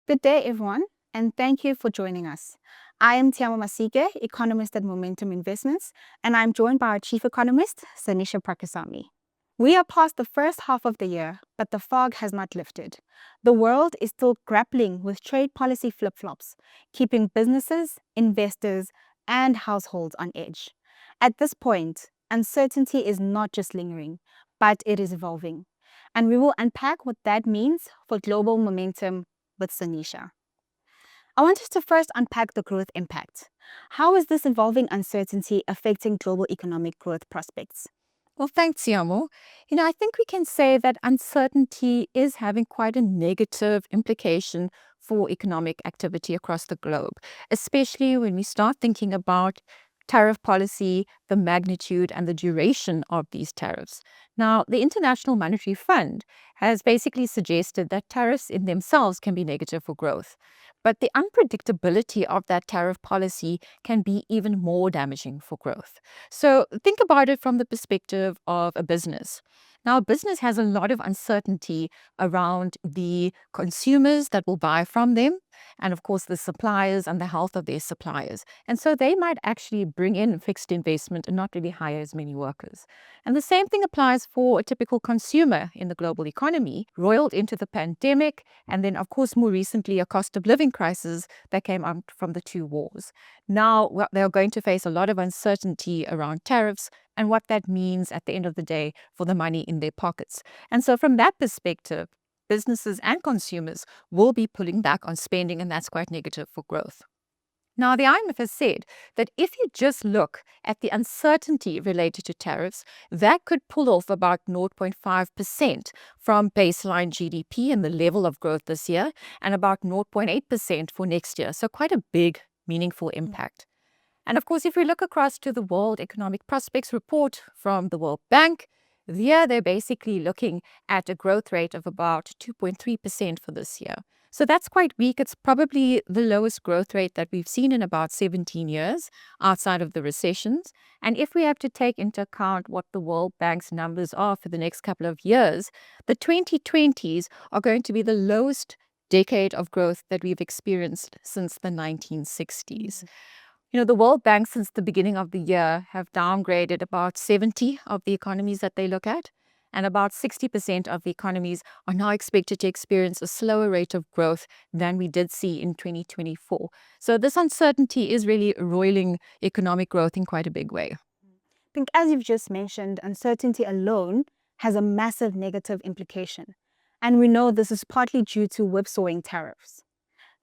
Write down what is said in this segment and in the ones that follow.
Good day, everyone, and thank you for joining us. I am Tshiamo Masike, economist at Momentum Investments, and I'm joined by our chief economist, Sanisha Packirisamy. We are past the first half of the year, but the fog has not lifted. The world is still grappling with trade policy flip-flops, keeping businesses, investors, and households on edge. At this point, uncertainty is not just lingering, but it is evolving. And we will unpack what that means for global momentum with Sanisha. I want us to first unpack the growth impact. How is this evolving uncertainty affecting global economic growth prospects? Well, thanks, Tshiamo. I think we can say that uncertainty is having quite a negative implication for economic activity across the globe, especially when we start thinking about tariff policy, the magnitude and the duration of these tariffs. Now, the International Monetary Fund has basically suggested that tariffs in themselves can be negative for growth. But the unpredictability of that tariff policy can be even more damaging for growth. So think about it from the perspective of a business. Now, a business has a lot of uncertainty around the consumers that will buy from them, and of course, the suppliers and the health of their suppliers. And so they might actually bring in fixed investment and not really hire as many workers. And the same thing applies for a typical consumer in the global economy, roiled into the pandemic, and then, of course, more recently, a cost of living crisis that came out from the two wars. Now, they're going to face a lot of uncertainty around tariffs and what that means at the end of the day for the money in their pockets. And so from that perspective, businesses and consumers will be pulling back on spending, and that's quite negative for growth. Now, the IMF has said that if you just look at the uncertainty related to tariffs, that could pull off about 0.5% from baseline GDP and the level of growth this year, and about 0.8% for next year. So quite a big, meaningful impact. And of course, if we look across to the World Economic Prospects report from the World Bank, here they're basically looking at a growth rate of about 2.3% for this year. So that's quite weak. It's probably the lowest growth rate that we've seen in about 17 years outside of the recessions. And if we have to take into account what the World Bank's numbers are for the next couple of years, the 2020s are going to be the lowest decade of growth that we've experienced since the 1960s. The World Bank, since the beginning of the year, have downgraded about 70 of the economies that they look at, and about 60% of the economies are now expected to experience a slower rate of growth than we did see in 2024. So this uncertainty is really roiling economic growth in quite a big way. I think, as you've just mentioned, uncertainty alone has a massive negative implication. And we know this is partly due to whipsawing tariffs.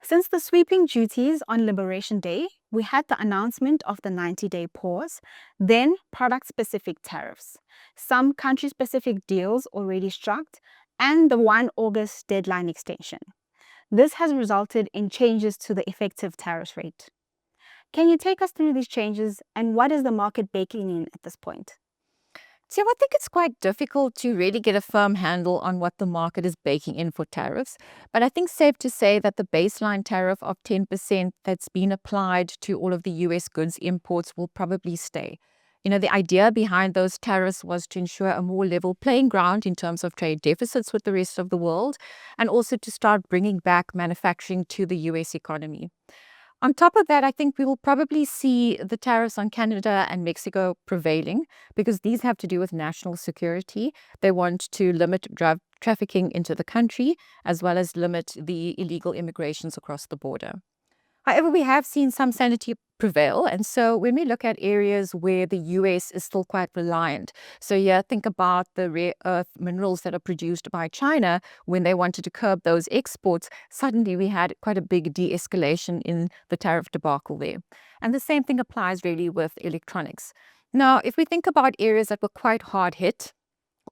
Since the sweeping duties on Liberation Day, we had the announcement of the 90-day pause, then product-specific tariffs, some country-specific deals already struck, and the 1 August deadline extension. This has resulted in changes to the effective tariff rate. Can you take us through these changes, and what is the market baking in at this point? So I think it's quite difficult to really get a firm handle on what the market is baking in for tariffs. But I think safe to say that the baseline tariff of 10% that's been applied to all of the US goods imports will probably stay. The idea behind those tariffs was to ensure a more level playing ground in terms of trade deficits with the rest of the world, and also to start bringing back manufacturing to the US economy. On top of that, I think we will probably see the tariffs on Canada and Mexico prevailing because these have to do with national security. They want to limit drug trafficking into the country as well as limit the illegal immigrations across the border. However, we have seen some sanity prevail. And so when we look at areas where the US is still quite reliant, so yeah, think about the rare earth minerals that are produced by China. When they wanted to curb those exports, suddenly we had quite a big de-escalation in the tariff debacle there. And the same thing applies really with electronics. Now, if we think about areas that were quite hard hit,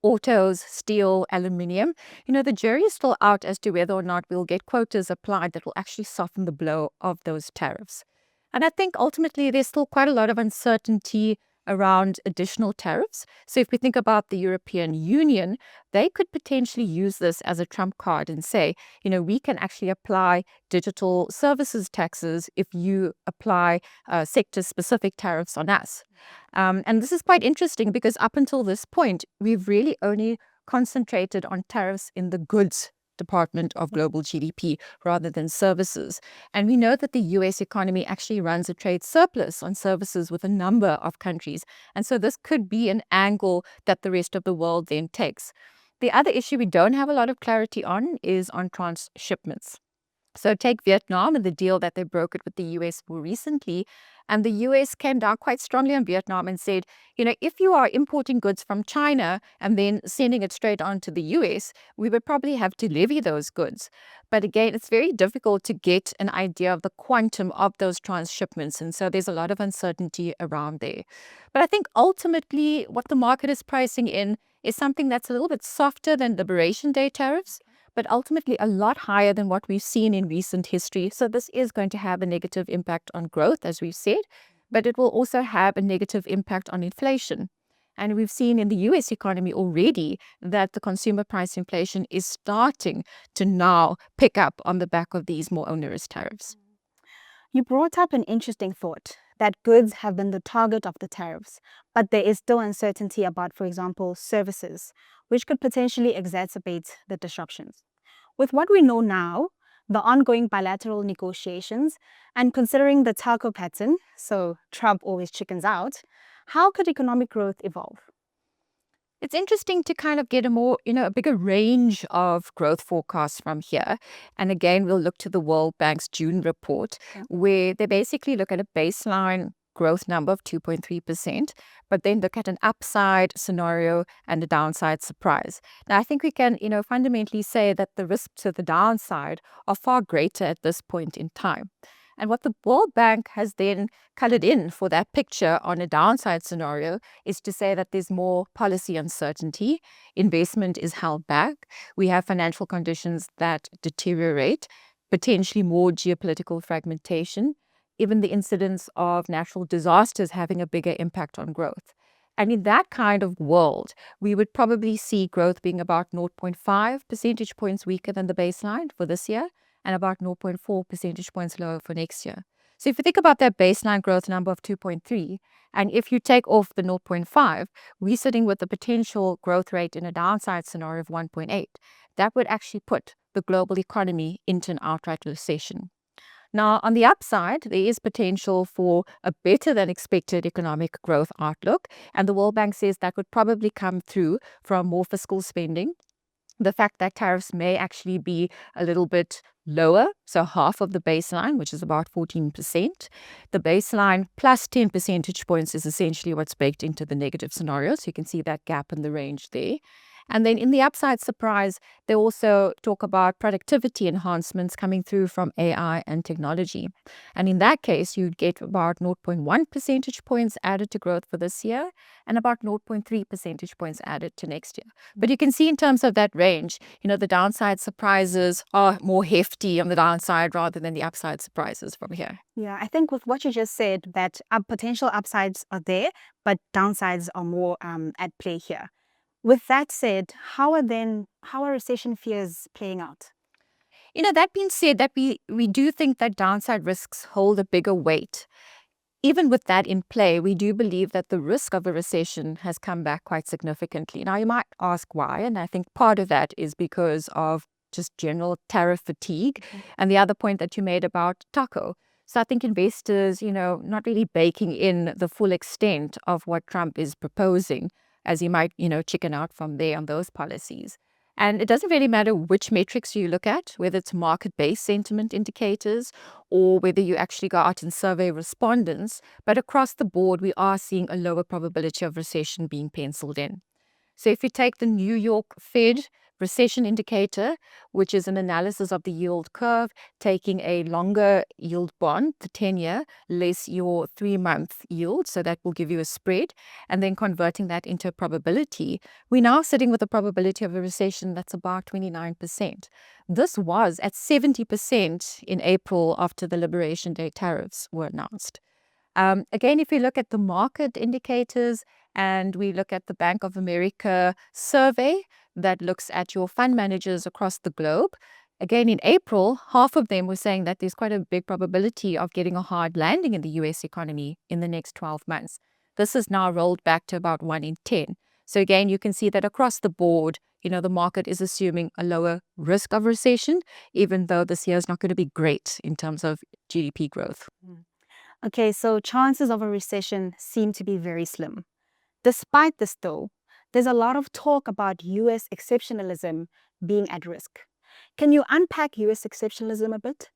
autos, steel, aluminium, the jury is still out as to whether or not we'll get quotas applied that will actually soften the blow of those tariffs. And I think ultimately there's still quite a lot of uncertainty around additional tariffs. So if we think about the European Union, they could potentially use this as a trump card and say, we can actually apply digital services taxes if you apply sector-specific tariffs on us. And this is quite interesting because up until this point, we've really only concentrated on tariffs in the goods department of global GDP rather than services. And we know that the US economy actually runs a trade surplus on services with a number of countries. And so this could be an angle that the rest of the world then takes. The other issue we don't have a lot of clarity on is on transshipments. So take Vietnam and the deal that they brokered with the US more recently. And the US came down quite strongly on Vietnam and said, if you are importing goods from China and then sending it straight on to the US, we would probably have to levy those goods. But again, it's very difficult to get an idea of the quantum of those transshipments. And so there's a lot of uncertainty around there. But I think ultimately what the market is pricing in is something that's a little bit softer than Liberation Day tariffs, but ultimately a lot higher than what we've seen in recent history. So this is going to have a negative impact on growth, as we've said, but it will also have a negative impact on inflation. And we've seen in the US economy already that the consumer price inflation is starting to now pick up on the back of these more onerous tariffs. You brought up an interesting thought that goods have been the target of the tariffs, but there is still uncertainty about, for example, services, which could potentially exacerbate the disruptions. With what we know now, the ongoing bilateral negotiations, and considering the telco pattern, so Trump always chickens out, how could economic growth evolve? It's interesting to kind of get a bigger range of growth forecasts from here. And again, we'll look to the World Bank's June report, where they basically look at a baseline growth number of 2.3%, but then look at an upside scenario and a downside surprise. Now, I think we can, fundamentally say that the risks to the downside are far greater at this point in time. And what the World Bank has then colored in for that picture on a downside scenario is to say that there's more policy uncertainty, investment is held back, we have financial conditions that deteriorate, potentially more geopolitical fragmentation, even the incidence of natural disasters having a bigger impact on growth. And in that kind of world, we would probably see growth being about 0.5 percentage points weaker than the baseline for this year, and about 0.4 percentage points lower for next year. So if you think about that baseline growth number of 2.3, and if you take off the 0.5, we're sitting with the potential growth rate in a downside scenario of 1.8. That would actually put the global economy into an outright recession. Now, on the upside, there is potential for a better than expected economic growth outlook, and the World Bank says that would probably come through from more fiscal spending, the fact that tariffs may actually be a little bit lower, so half of the baseline, which is about 14%. The baseline plus 10 percentage points is essentially what's baked into the negative scenario, so you can see that gap in the range there. And then in the upside surprise, they also talk about productivity enhancements coming through from AI and technology. And in that case, you'd get about 0.1 percentage points added to growth for this year and about 0.3 percentage points added to next year. But you can see in terms of that range, the downside surprises are more hefty on the downside rather than the upside surprises from here. Yeah, I think with what you just said, that potential upsides are there, but downsides are more at play here. With that said, how are recession fears playing out? That being said, that we do think that downside risks hold a bigger weight. Even with that in play, we do believe that the risk of a recession has come back quite significantly. Now, you might ask why, and I think part of that is because of just general tariff fatigue, and the other point that you made about taco. So I think investors, not really baking in the full extent of what Trump is proposing, as he might, chicken out from there on those policies. And it doesn't really matter which metrics you look at, whether it's market-based sentiment indicators or whether you actually go out and survey respondents, but across the board, we are seeing a lower probability of recession being penciled in. So if you take the New York Fed recession indicator, which is an analysis of the yield curve, taking a longer yield bond, the 10-year, less your 3-month yield, so that will give you a spread, and then converting that into a probability, we're now sitting with a probability of a recession that's about 29%. This was at 70% in April after the Liberation Day tariffs were announced. Again, if you look at the market indicators and we look at the Bank of America survey that looks at your fund managers across the globe, again, in April, half of them were saying that there's quite a big probability of getting a hard landing in the US economy in the next 12 months. This is now rolled back to about 1 in 10. So again, you can see that across the board, the market is assuming a lower risk of recession, even though this year is not going to be great in terms of GDP growth. Okay, so chances of a recession seem to be very slim. Despite this, though, there's a lot of talk about US exceptionalism being at risk. Can you unpack US exceptionalism a bit?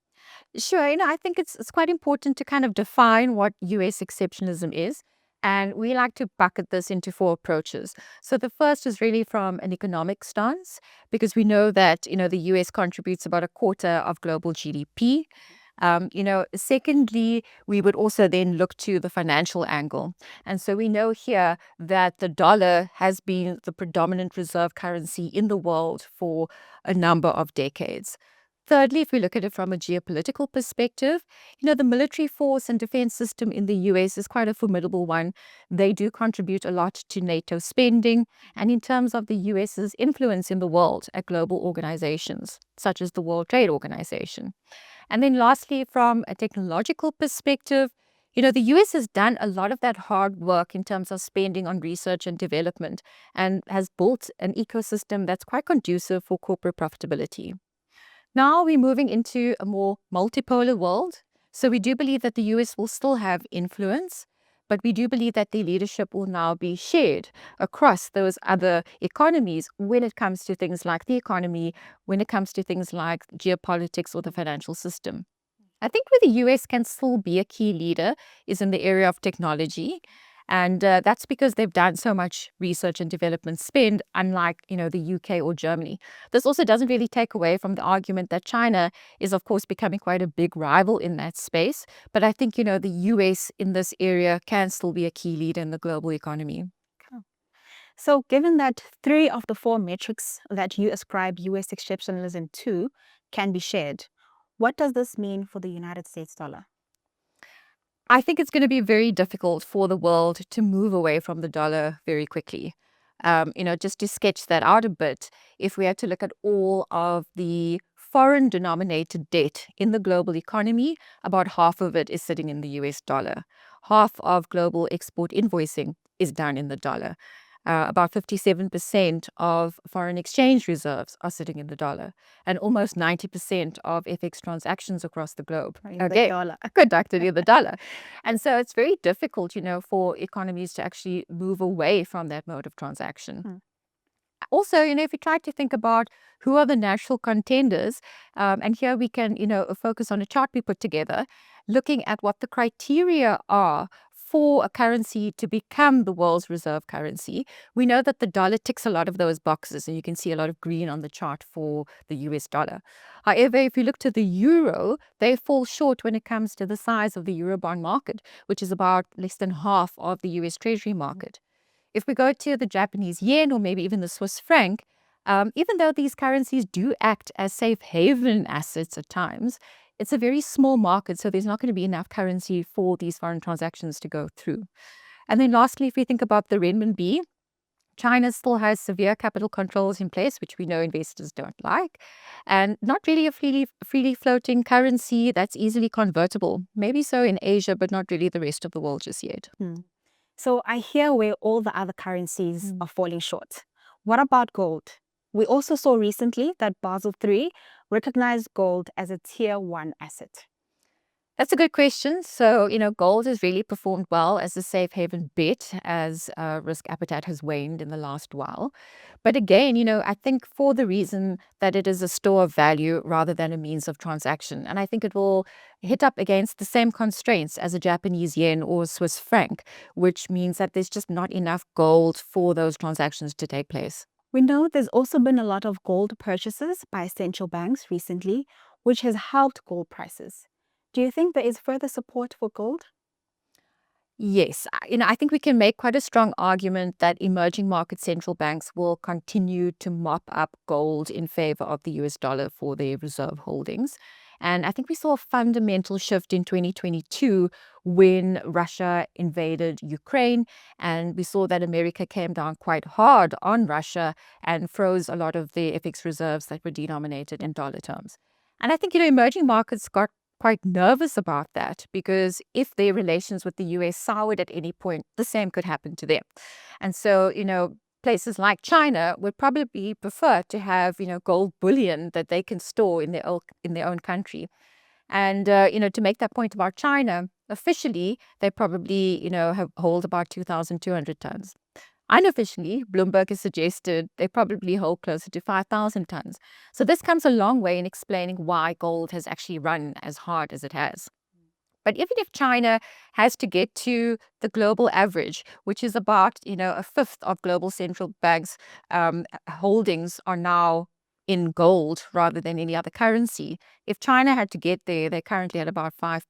Sure, I think it's quite important to kind of define what US exceptionalism is. And we like to bucket this into four approaches. So the first is really from an economic stance, because we know that, the US contributes about a quarter of global GDP. Secondly, we would also then look to the financial angle. And so we know here that the dollar has been the predominant reserve currency in the world for a number of decades. Thirdly, if we look at it from a geopolitical perspective, the military force and defense system in the US is quite a formidable one. They do contribute a lot to NATO spending and in terms of the US's influence in the world at global organizations, such as the World Trade Organization. And then lastly, from a technological perspective, the US has done a lot of that hard work in terms of spending on research and development and has built an ecosystem that's quite conducive for corporate profitability. Now we're moving into a more multipolar world. So we do believe that the US will still have influence, but we do believe that the leadership will now be shared across those other economies when it comes to things like the economy, when it comes to things like geopolitics or the financial system. I think where the US can still be a key leader is in the area of technology. And that's because they've done so much research and development spend, unlike, the UK or Germany. This also doesn't really take away from the argument that China is, of course, becoming quite a big rival in that space. But I think, the US in this area can still be a key leader in the global economy. So, given that 3 of the 4 metrics that you ascribe US exceptionalism to can be shared, what does this mean for the United States dollar? I think it's going to be very difficult for the world to move away from the dollar very quickly. Just to sketch that out a bit, if we had to look at all of the foreign denominated debt in the global economy, about half of it is sitting in the US dollar. Half of global export invoicing is done in the dollar. About 57% of foreign exchange reserves are sitting in the dollar, and almost 90% of FX transactions across the globe Dollar. conducted in the dollar. And so it's very difficult, for economies to actually move away from that mode of transaction. Also, if you try to think about who are the natural contenders, and here we can, focus on a chart we put together, looking at what the criteria are for a currency to become the world's reserve currency. We know that the dollar ticks a lot of those boxes, and you can see a lot of green on the chart for the US dollar. However, if you look to the euro, they fall short when it comes to the size of the Eurobond market, which is about less than half of the US Treasury market. If we go to the Japanese yen or maybe even the Swiss franc, even though these currencies do act as safe haven assets at times, it's a very small market, so there's not going to be enough currency for these foreign transactions to go through. And then lastly, if we think about the renminbi, China still has severe capital controls in place, which we know investors don't like, and not really a freely floating currency that's easily convertible. Maybe so in Asia, but not really the rest of the world just yet. So, I hear where all the other currencies are falling short. What about gold? We also saw recently that Basel III recognized gold as a tier 1 asset. That's a good question. So, gold has really performed well as a safe haven bet as risk appetite has waned in the last while. But again, I think for the reason that it is a store of value rather than a means of transaction. And I think it will hit up against the same constraints as a Japanese yen or Swiss franc, which means that there's just not enough gold for those transactions to take place. We know there's also been a lot of gold purchases by central banks recently, which has helped gold prices. Do you think there is further support for gold? Yes, I think we can make quite a strong argument that emerging market central banks will continue to mop up gold in favor of the US dollar for their reserve holdings. And I think we saw a fundamental shift in 2022 when Russia invaded Ukraine. And we saw that America came down quite hard on Russia and froze a lot of their FX reserves that were denominated in dollar terms. And I think, emerging markets got quite nervous about that because if their relations with the US soured at any point, the same could happen to them. And so, places like China would probably prefer to have, gold bullion that they can store in their own country. And, to make that point about China, officially, they probably, hold about 2,200 tons. Unofficially, Bloomberg has suggested they probably hold closer to 5,000 tons. So this comes a long way in explaining why gold has actually run as hard as it has. But even if China has to get to the global average, which is about, a fifth of global central banks' holdings are now in gold rather than any other currency. If China had to get there, they're currently at about 5%.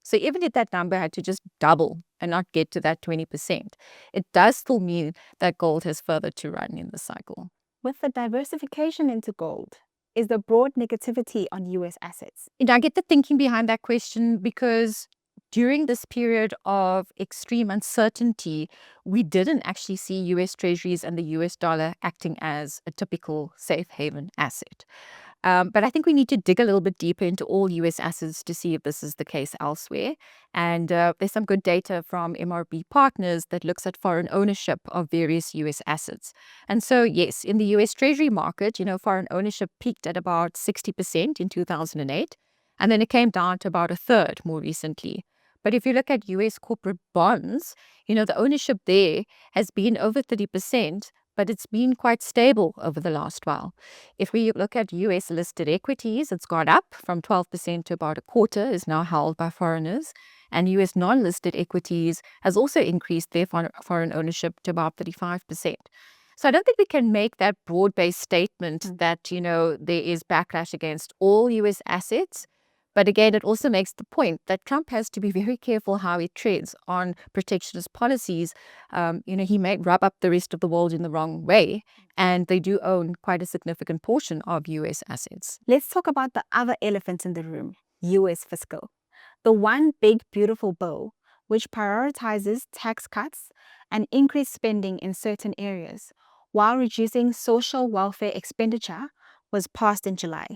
So even if that number had to just double and not get to that 20%, it does still mean that gold has further to run in the cycle. With the diversification into gold, is the broad negativity on US assets? And I get the thinking behind that question because during this period of extreme uncertainty, we didn't actually see US treasuries and the US dollar acting as a typical safe haven asset. But I think we need to dig a little bit deeper into all US assets to see if this is the case elsewhere. And there's some good data from MRB Partners that looks at foreign ownership of various US assets. And so, yes, in the US Treasury market, foreign ownership peaked at about 60% in 2008, and then it came down to about a third more recently. But if you look at US corporate bonds, the ownership there has been over 30%, but it's been quite stable over the last while. If we look at US listed equities, it's gone up from 12% to about a quarter, is now held by foreigners. And US non-listed equities has also increased their foreign ownership to about 35%. So I don't think we can make that broad-based statement that, there is backlash against all US assets. But again, it also makes the point that Trump has to be very careful how he treads on protectionist policies. He may rub up the rest of the world in the wrong way, and they do own quite a significant portion of US assets. Let's talk about the other elephant in the room, US fiscal. The one big beautiful bill, which prioritizes tax cuts and increased spending in certain areas, while reducing social welfare expenditure, was passed in July.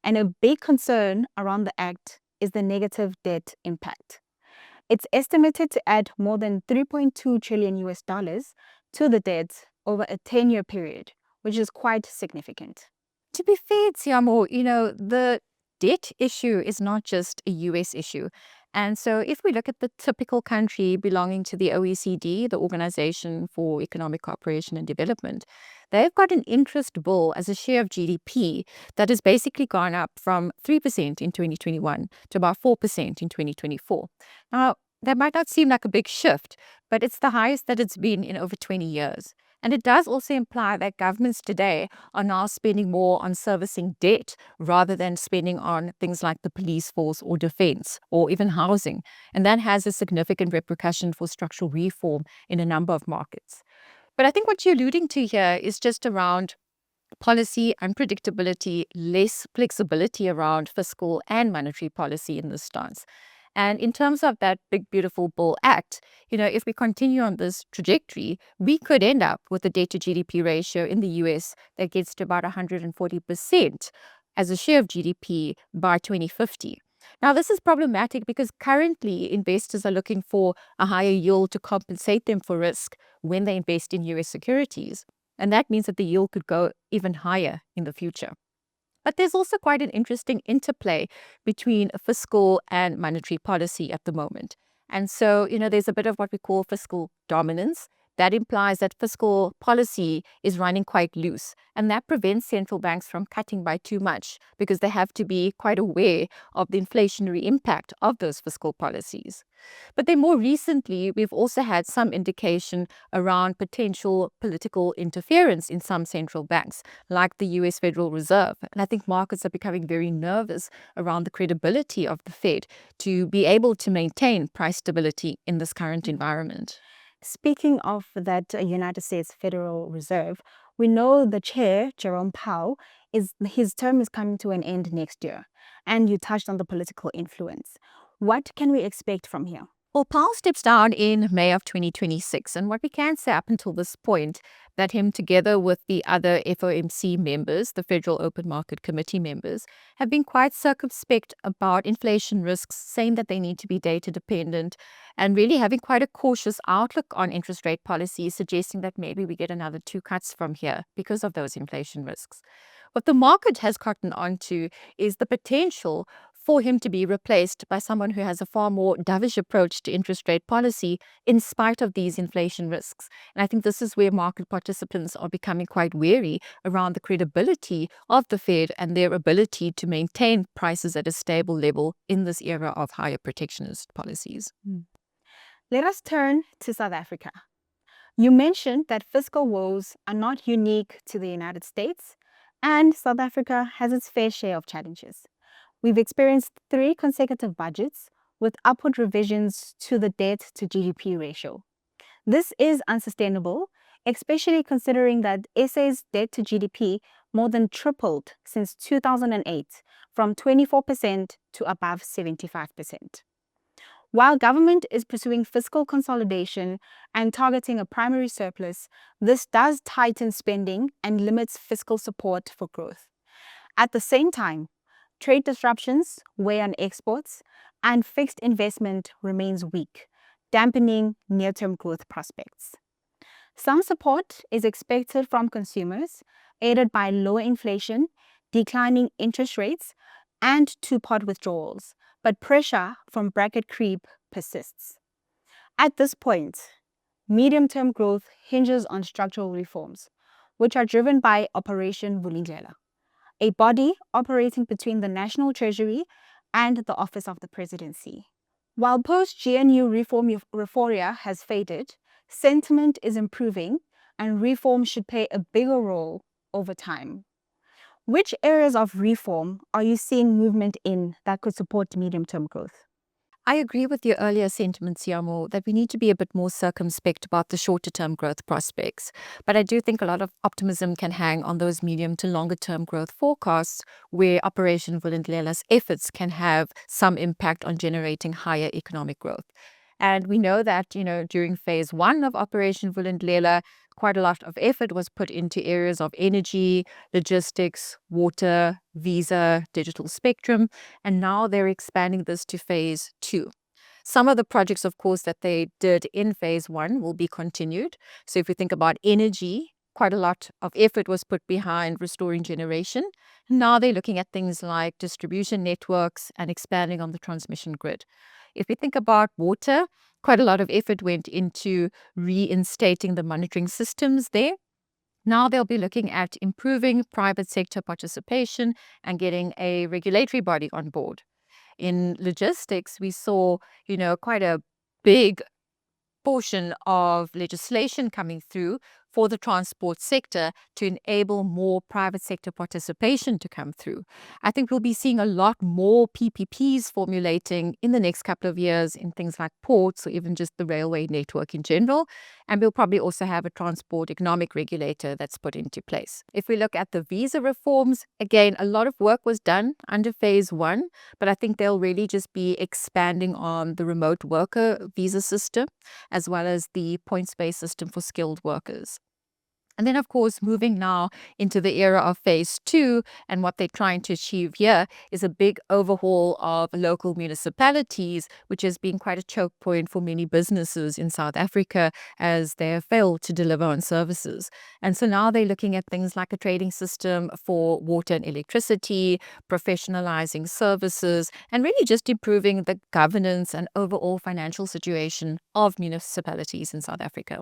And a big concern around the act is the negative debt impact. It's estimated to add more than 3.2 trillion US dollars to the debt over a 10-year period, which is quite significant. To be fair, Tshiamo, the debt issue is not just a US issue. And so if we look at the typical country belonging to the OECD, the Organization for Economic Cooperation and Development, they've got an interest bill as a share of GDP that has basically gone up from 3% in 2021 to about 4% in 2024. Now, that might not seem like a big shift, but it's the highest that it's been in over 20 years. And it does also imply that governments today are now spending more on servicing debt rather than spending on things like the police force or defense or even housing. And that has a significant repercussion for structural reform in a number of markets. But I think what you're alluding to here is just around policy unpredictability, less flexibility around fiscal and monetary policy in this stance. And in terms of that big, beautiful Bill Act, if we continue on this trajectory, we could end up with a debt to GDP ratio in the US that gets to about 140% as a share of GDP by 2050. Now, this is problematic because currently investors are looking for a higher yield to compensate them for risk when they invest in US securities. And that means that the yield could go even higher in the future. But there's also quite an interesting interplay between fiscal and monetary policy at the moment. And so, there's a bit of what we call fiscal dominance. That implies that fiscal policy is running quite loose, and that prevents central banks from cutting by too much because they have to be quite aware of the inflationary impact of those fiscal policies. But then more recently, we've also had some indication around potential political interference in some central banks, like the US Federal Reserve. And I think markets are becoming very nervous around the credibility of the Fed to be able to maintain price stability in this current environment. Speaking of that United States Federal Reserve, we know the chair, Jerome Powell, his term is coming to an end next year. And you touched on the political influence. What can we expect from here? Well, Powell steps down in May of 2026, and what we can say up until this point, that him together with the other FOMC members, the Federal Open Market Committee members, have been quite circumspect about inflation risks, saying that they need to be data dependent, and really having quite a cautious outlook on interest rate policy, suggesting that maybe we get another 2 cuts from here because of those inflation risks. What the market has cottoned on to is the potential for him to be replaced by someone who has a far more dovish approach to interest rate policy in spite of these inflation risks. And I think this is where market participants are becoming quite wary around the credibility of the Fed and their ability to maintain prices at a stable level in this era of higher protectionist policies. Let us turn to South Africa. You mentioned that fiscal woes are not unique to the United States, and South Africa has its fair share of challenges. We've experienced 3 consecutive budgets with upward revisions to the debt to GDP ratio. This is unsustainable, especially considering that SA's debt to GDP more than tripled since 2008, from 24% to above 75%. While government is pursuing fiscal consolidation and targeting a primary surplus, this does tighten spending and limits fiscal support for growth. At the same time, trade disruptions weigh on exports, and fixed investment remains weak, dampening near-term growth prospects. Some support is expected from consumers, aided by lower inflation, declining interest rates, and two-pot withdrawals, but pressure from bracket creep persists. At this point, medium-term growth hinges on structural reforms, which are driven by Operation Vulindlela, a body operating between the National Treasury and the Office of the Presidency. While post-GNU reform euphoria has faded, sentiment is improving and reform should play a bigger role over time. Which areas of reform are you seeing movement in that could support medium-term growth? I agree with your earlier sentiment, Tshiamo, that we need to be a bit more circumspect about the shorter term growth prospects. But I do think a lot of optimism can hang on those medium to longer term growth forecasts, where Operation Vulindlela's efforts can have some impact on generating higher economic growth. And we know that, during phase 1 of Operation Vulindlela, quite a lot of effort was put into areas of energy, logistics, water, visa, digital spectrum, and now they're expanding this to phase 2. Some of the projects, of course, that they did in phase 1 will be continued. So if we think about energy, quite a lot of effort was put behind restoring generation. Now they're looking at things like distribution networks and expanding on the transmission grid. If we think about water, quite a lot of effort went into reinstating the monitoring systems there. Now they'll be looking at improving private sector participation and getting a regulatory body on board. In logistics, we saw, quite a big portion of legislation coming through for the transport sector to enable more private sector participation to come through. I think we'll be seeing a lot more PPPs formulating in the next couple of years in things like ports or even just the railway network in general. And we'll probably also have a transport economic regulator that's put into place. If we look at the visa reforms, again, a lot of work was done under phase 1, but I think they'll really just be expanding on the remote worker visa system, as well as the points-based system for skilled workers. And then, of course, moving now into the era of phase 2, and what they're trying to achieve here is a big overhaul of local municipalities, which has been quite a choke point for many businesses in South Africa as they have failed to deliver on services. And so now they're looking at things like a trading system for water and electricity, professionalizing services, and really just improving the governance and overall financial situation of municipalities in South Africa.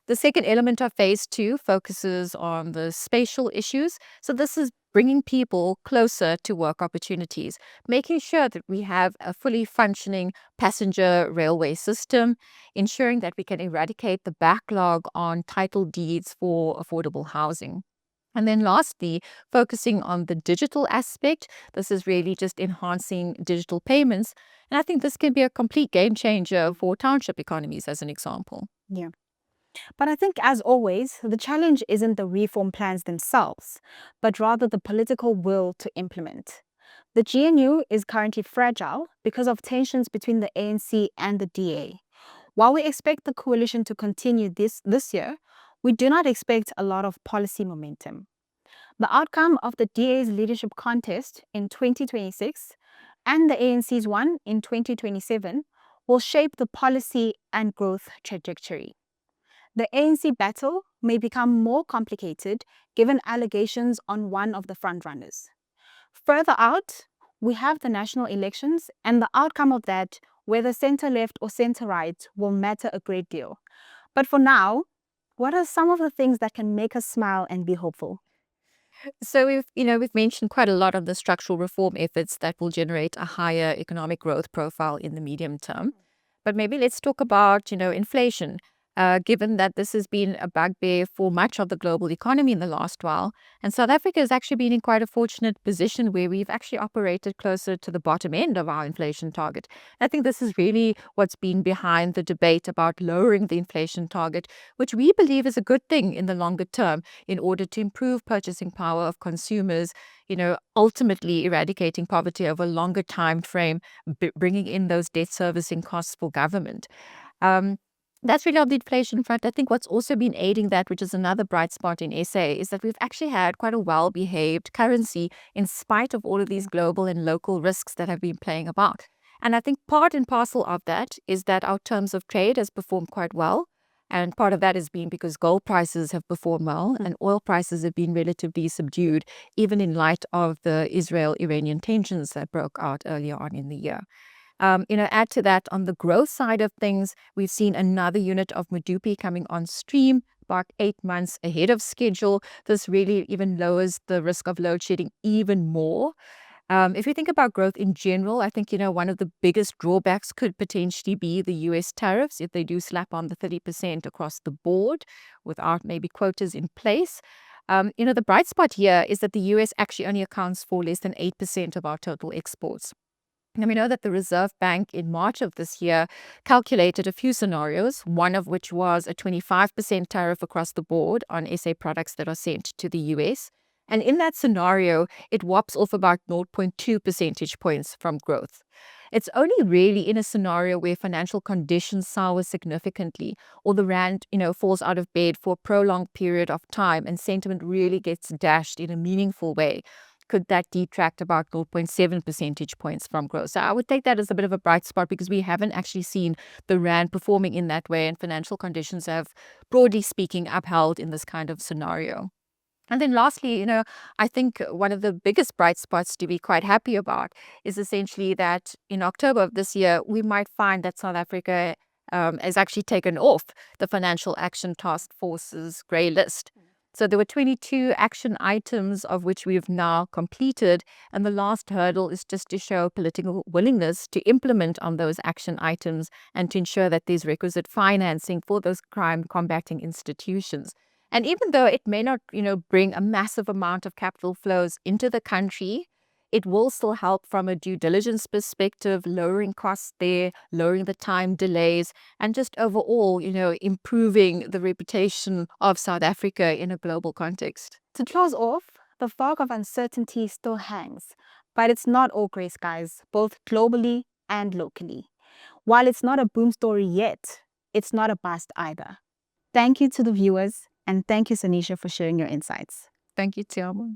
The second element of phase 2 focuses on the spatial issues. So this is bringing people closer to work opportunities, making sure that we have a fully functioning passenger railway system, ensuring that we can eradicate the backlog on title deeds for affordable housing. And then lastly, focusing on the digital aspect. This is really just enhancing digital payments. And I think this can be a complete game changer for township economies, as an example. Yeah. But I think, as always, the challenge isn't the reform plans themselves, but rather the political will to implement. The GNU is currently fragile because of tensions between the ANC and the DA. While we expect the coalition to continue this year, we do not expect a lot of policy momentum. The outcome of the DA's leadership contest in 2026 and the ANC's one in 2027 will shape the policy and growth trajectory. The ANC battle may become more complicated given allegations on one of the frontrunners. Further out, we have the national elections, and the outcome of that, whether center-left or center-right, will matter a great deal. But for now, what are some of the things that can make us smile and be hopeful? So we've mentioned quite a lot of the structural reform efforts that will generate a higher economic growth profile in the medium term. But maybe let's talk about, inflation. Given that this has been a bugbear for much of the global economy in the last while, and South Africa has actually been in quite a fortunate position where we've actually operated closer to the bottom end of our inflation target. I think this is really what's been behind the debate about lowering the inflation target, which we believe is a good thing in the longer term in order to improve purchasing power of consumers, ultimately eradicating poverty over a longer time frame, bringing in those debt servicing costs for government. Um, that's really on the inflation front. I think what's also been aiding that, which is another bright spot in SA, is that we've actually had quite a well-behaved currency in spite of all of these global and local risks that have been playing about. And I think part and parcel of that is that our terms of trade has performed quite well. And part of that has been because gold prices have performed well and oil prices have been relatively subdued, even in light of the Israel-Iranian tensions that broke out earlier on in the year. Add to that, on the growth side of things, we've seen another unit of Medupi coming on stream about 8 months ahead of schedule. This really even lowers the risk of load shedding even more. If you think about growth in general, I think, one of the biggest drawbacks could potentially be the US tariffs if they do slap on the 30% across the board without maybe quotas in place. The bright spot here is that the US actually only accounts for less than 8% of our total exports. And we know that the Reserve Bank in March of this year calculated a few scenarios, one of which was a 25% tariff across the board on SA products that are sent to the US. And in that scenario, it whops off about 0.2 percentage points from growth. It's only really in a scenario where financial conditions sour significantly or the rand, falls out of bed for a prolonged period of time and sentiment really gets dashed in a meaningful way could that detract about 0.7 percentage points from growth. So I would take that as a bit of a bright spot because we haven't actually seen the rand performing in that way and financial conditions have, broadly speaking, upheld in this kind of scenario. And then lastly, I think one of the biggest bright spots to be quite happy about is essentially that in October of this year, we might find that South Africa has actually taken off the Financial Action Task Force's grey list. So there were 22 action items of which we've now completed. And the last hurdle is just to show political willingness to implement on those action items and to ensure that there's requisite financing for those crime combating institutions. And even though it may not, bring a massive amount of capital flows into the country, it will still help from a due diligence perspective, lowering costs there, lowering the time delays, and just overall, improving the reputation of South Africa in a global context. To close off, the fog of uncertainty still hangs, but it's not all gray skies, both globally and locally. While it's not a boom story yet, it's not a bust either. Thank you to the viewers, and thank you, Sanisha, for sharing your insights. Thank you, Tshiamo.